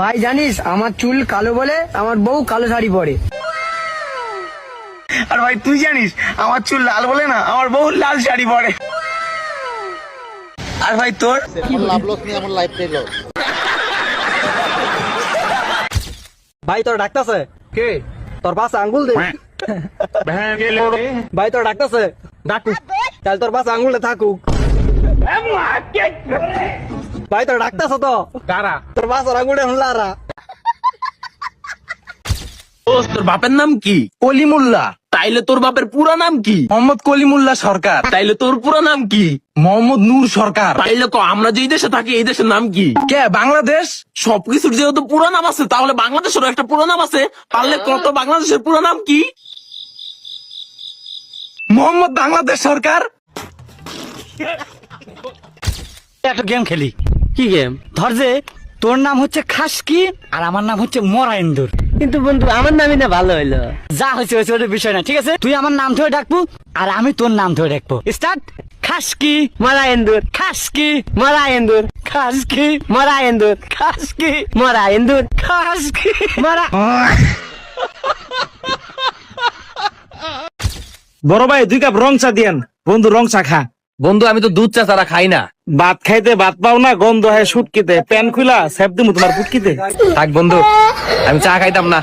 ভাই জানিস আমার চুল কালো বলে আমার বউ কালো শাড়ি পরে। আর ভাই তুই জানিস আমার চুল লাল বলে না আমার বউ লাল শাড়ি পরে। আর ভাই তোর লাভ লস নিয়ে আমার লাইফ থেকে ভাই তোর ডাকতেছে কে? তোর পাশে আঙ্গুল দে। ভাই তোর ডাকতেছে ডাকুক, তাহলে তোর পাশে আঙ্গুলে থাকুক। ভাই তোর ডাকতেছে তো কারা? তোর পাশে আঙ্গুলে হুলারা। তোর বাপের নাম কি? কলিমুল্লা। তাইলে তোর বাপের পুরা নাম কি? মোহাম্মদ কলিমুল্লা সরকার। তাইলে তোর পুরা নাম কি? মোহাম্মদ নূর সরকার। তাইলে আমরা যেই দেশে থাকি এই দেশের নাম কি? কে? বাংলাদেশ। সবকিছুর যেহেতু পুরা নাম আছে তাহলে বাংলাদেশেরও একটা পুরা নাম আছে, পারলে কত বাংলাদেশের পুরা নাম কি? মোহাম্মদ বাংলাদেশ সরকার। একটা গেম খেলি। কি গেম? ধর যে তোর নাম হচ্ছে খাসকি আর আমার নাম হচ্ছে মরা ইন্দুর। কিন্তু বন্ধু আমার নামই না ভালো হইলো। যা হয়েছে হয়েছে ওটা বিষয় না, ঠিক আছে? তুই আমার নাম ধরে ডাকবো আর আমি তোর নাম ধরে ডাকবো। স্টার্ট। খাসকি মরা এন্দুর, খাসকি মরা এন্দুর, খাসকি মরা এন্দুর, খাসকি মরা এন্দুর, খাসকি মরা। বড় ভাই 2 কাপ রং চা দিয়েন। বন্ধু রং চা খা। বন্ধু আমি তো দুধ চা ছাড়া খাই না। ভাত খাইতে ভাত পাও না, গন্ধ হয় সুটকিতে। প্যান খুলা সেপ দিমু তোমার পুটকিতে। থাক বন্ধু, আমি চা খাইতাম না।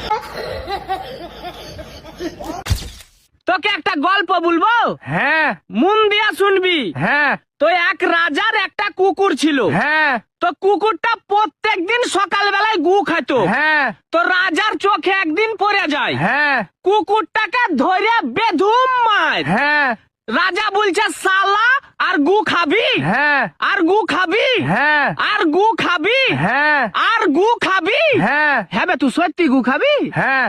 তোকে একটা গল্প বলবো, হ্যাঁ মন দিয়া শুনবি। হ্যাঁ তো এক রাজার একটা কুকুর ছিল। হ্যাঁ তো কুকুরটা প্রত্যেকদিন সকাল বেলায় গু খাইতো। হ্যাঁ তো রাজার চোখে একদিন পড়ে যায়। হ্যাঁ কুকুরটাকে ধরে বেধুম মার। হ্যাঁ রাজা বলছে সালা আর গু খাবি, হ্যাঁ আর গু খাবি, হ্যাঁ আর গু খাবি, হ্যাঁ আর গু খাবি। হ্যাঁ হ্যাঁ বে, তুই সত্যি গু খাবি? হ্যাঁ।